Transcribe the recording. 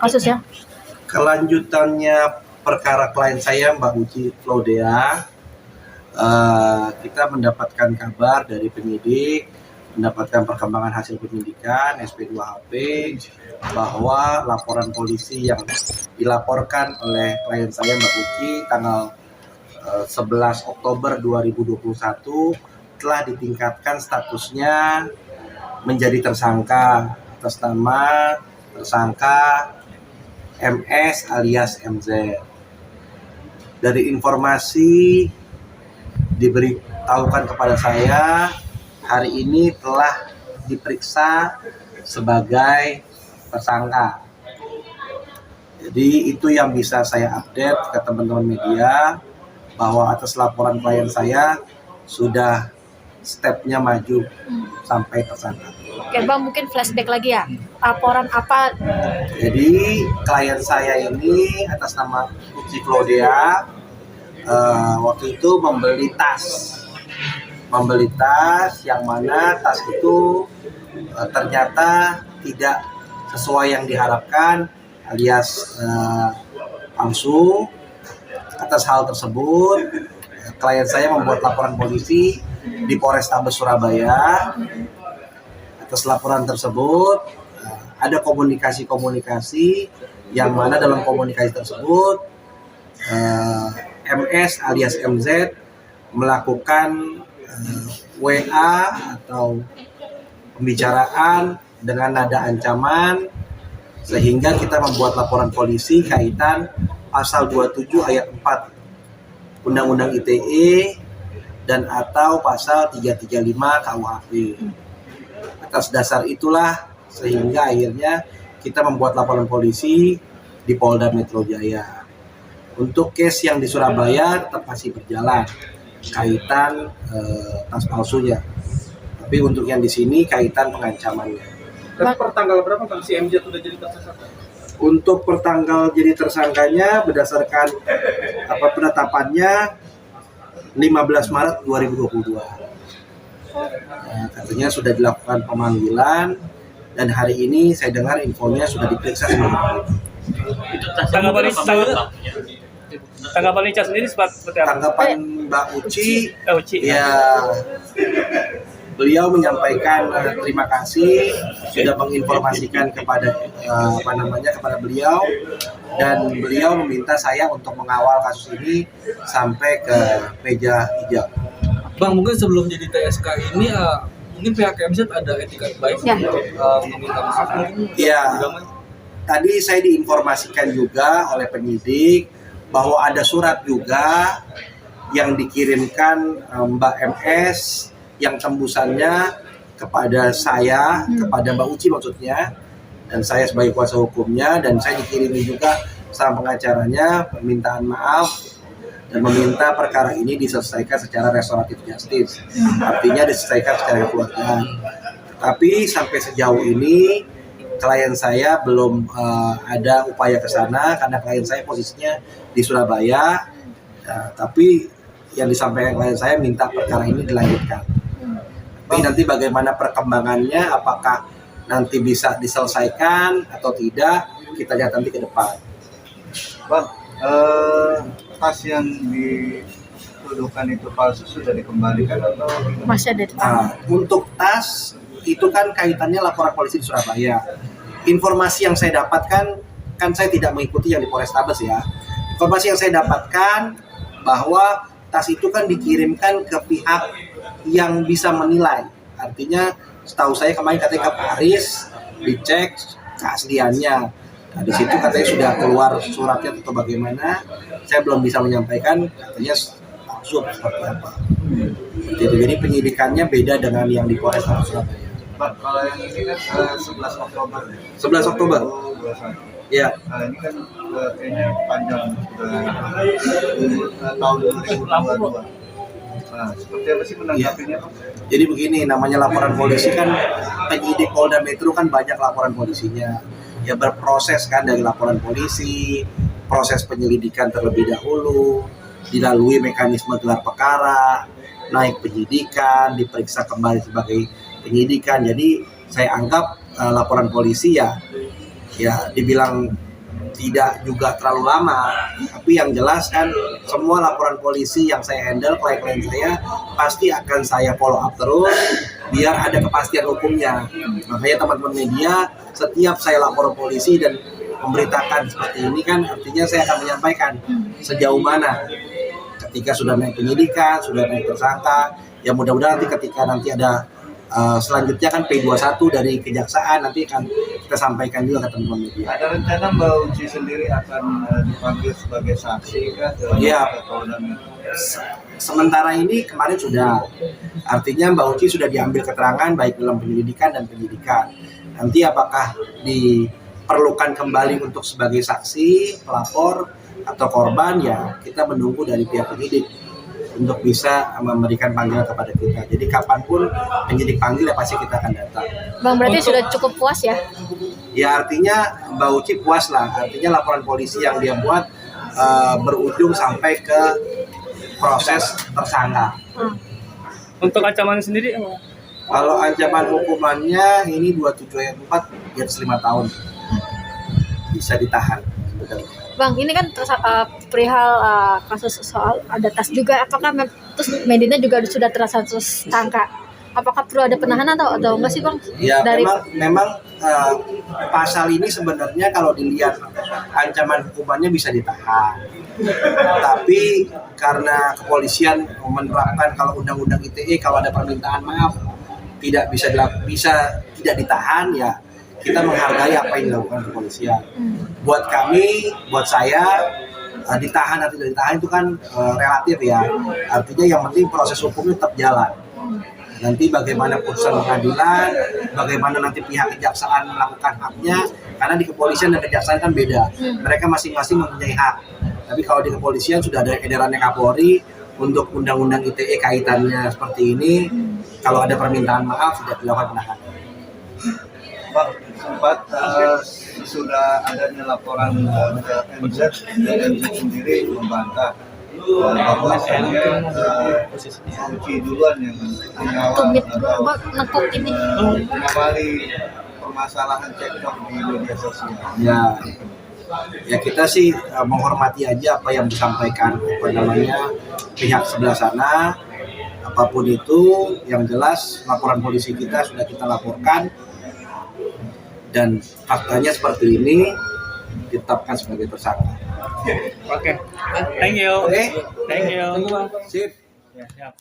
kasusnya? Kelanjutannya perkara klien saya Mbak Uci Claudia, kita mendapatkan kabar dari penyidik, mendapatkan perkembangan hasil penyidikan SP2HP bahwa laporan polisi yang dilaporkan oleh klien saya Mbak Uci tanggal 11 Oktober 2021 telah ditingkatkan statusnya menjadi tersangka atas nama tersangka MS alias MZ. Dari informasi diberitahukan kepada saya, hari ini telah diperiksa sebagai tersangka. Jadi itu yang bisa saya update ke teman-teman media, bahwa atas laporan klien saya sudah stepnya maju sampai tersangka. Oke Bang, mungkin flashback lagi ya. Laporan apa? Jadi klien saya ini atas nama Uci Claudia waktu itu membeli tas yang mana tas itu ternyata tidak sesuai yang diharapkan alias palsu. Atas hal tersebut klien saya membuat laporan polisi di Polrestabes Surabaya. Atas laporan tersebut ada komunikasi yang mana dalam komunikasi tersebut MS alias MZ melakukan WA atau pembicaraan dengan nada ancaman, sehingga kita membuat laporan polisi kaitan pasal 27 ayat 4 Undang-Undang ITE dan atau pasal 335 KUHP. Atas dasar itulah sehingga akhirnya kita membuat laporan polisi di Polda Metro Jaya. Untuk case yang di Surabaya tetap masih berjalan kaitan tas palsunya. Tapi untuk yang di sini kaitan pengancamannya. Dan per tanggal berapa Bang si MJ sudah jadi tersangka? Untuk pertanggal jadi tersangkanya berdasarkan penetapannya 15 Maret 2022. Katanya sudah dilakukan pemanggilan dan hari ini saya dengar infonya sudah diperiksa semua. Tanggapan Ica sendiri seperti apa? Tanggapan Mbak Uci, ya beliau menyampaikan terima kasih sudah menginformasikan kepada kepada beliau, dan beliau meminta saya untuk mengawal kasus ini sampai ke meja hijau. Bang, mungkin sebelum jadi TSK ini mungkin pihak MZ ada etikat baik untuk meminta maaf mungkin. Ya, tadi saya diinformasikan juga oleh penyidik bahwa ada surat juga yang dikirimkan Mbak MS yang tembusannya kepada saya, kepada Mbak Uci maksudnya, dan saya sebagai kuasa hukumnya, dan saya dikirimi juga sama pengacaranya permintaan maaf dan meminta perkara ini diselesaikan secara restoratif justice, artinya diselesaikan secara kekeluargaan. Tapi sampai sejauh ini klien saya belum ada upaya ke sana karena klien saya posisinya di Surabaya. Tapi yang disampaikan klien saya minta perkara ini dilanjutkan. Tapi nanti bagaimana perkembangannya, apakah nanti bisa diselesaikan atau tidak, kita lihat nanti ke depan. Bang, tas yang dituduhkan itu palsu sudah dikembalikan atau Masih ada di untuk tas itu kan kaitannya laporan polisi di Surabaya. Informasi yang saya dapatkan, kan saya tidak mengikuti yang di Polrestabes ya. Informasi yang saya dapatkan bahwa tas itu kan dikirimkan ke pihak yang bisa menilai. Artinya setahu saya kemarin katanya ke Paris dicek keasliannya. Nah, di situ katanya sudah keluar suratnya atau bagaimana, saya belum bisa menyampaikan katanya palsu seperti apa. Jadi penyidikannya beda dengan yang di Polres Surabaya. Pak, kalau yang ini kan 11 Oktober. 11 Oktober. Ya. Nah, ini kan ini panjang tahun 2022. Nah, seperti apa sih menanggapinya, Pak? Jadi begini, namanya laporan polisi kan penyidik Polda Metro kan banyak laporan polisinya. Ya berproses kan dari laporan polisi, proses penyelidikan terlebih dahulu, dilalui mekanisme gelar perkara, naik penyidikan, diperiksa kembali sebagai penyidikan. Jadi saya anggap laporan polisi ya ya dibilang tidak juga terlalu lama, tapi yang jelas kan semua laporan polisi yang saya handle, klien-klien saya pasti akan saya follow up terus biar ada kepastian hukumnya. Makanya teman-teman media, setiap saya lapor polisi dan memberitakan seperti ini kan artinya saya akan menyampaikan sejauh mana ketika sudah naik penyidikan, sudah naik tersangka, ya mudah-mudahan ketika nanti ada selanjutnya kan P21 dari kejaksaan nanti akan kita sampaikan juga ke teman-teman media. Ada rencana Mbak Uci sendiri akan dipanggil sebagai saksi kah? Iya. Sementara ini kemarin sudah, artinya Mbak Uci sudah diambil keterangan baik dalam penyelidikan dan penyidikan. Nanti apakah diperlukan kembali untuk sebagai saksi, pelapor atau korban, ya kita menunggu dari pihak penyidik untuk bisa memberikan panggilan kepada kita. Jadi kapanpun penyidik panggil ya pasti kita akan datang. Bang, berarti sudah cukup puas ya? Ya artinya Mbak Uci puas lah. Artinya laporan polisi yang dia buat berujung sampai ke proses tersangka. Untuk ancaman sendiri apa? Kalau ancaman hukumannya ini 27 ayat 4 garis 5 tahun. Bisa ditahan. Bang, ini kan perihal kasus soal ada tas juga. Apakah terus Medina juga sudah terasa tersangka? Apakah perlu ada penahanan atau enggak sih, Bang? Ya, memang pasal ini sebenarnya kalau dilihat ancaman hukumannya bisa ditahan. Tapi karena kepolisian menerapkan kalau undang-undang ITE kalau ada permintaan maaf tidak bisa tidak ditahan, ya kita menghargai apa yang dilakukan kepolisian. Buat kami, buat saya, ditahan atau tidak ditahan itu kan relatif ya. Artinya yang penting proses hukumnya tetap jalan. Nanti bagaimana putusan pengadilan, bagaimana nanti pihak kejaksaan melakukan haknya, karena di kepolisian dan kejaksaan kan beda. Mereka masing-masing mempunyai hak. Tapi kalau di kepolisian sudah ada edarannya Kapolri untuk undang-undang ITE kaitannya seperti ini, kalau ada permintaan maaf sudah dilakukan penahanan. Bang, sempat sudah adanya laporan MZ dan MZ sendiri membantah bahwa saya Uci duluan yang mengawali permasalahan cekcok di media sosial. Ya kita sih menghormati aja apa yang disampaikan pihak sebelah sana. Apapun itu, yang jelas laporan polisi kita sudah kita laporkan. Dan faktanya seperti ini ditetapkan sebagai tersangka. Oke. Thank you. Oke. Thank you. Sip. Ya, siap.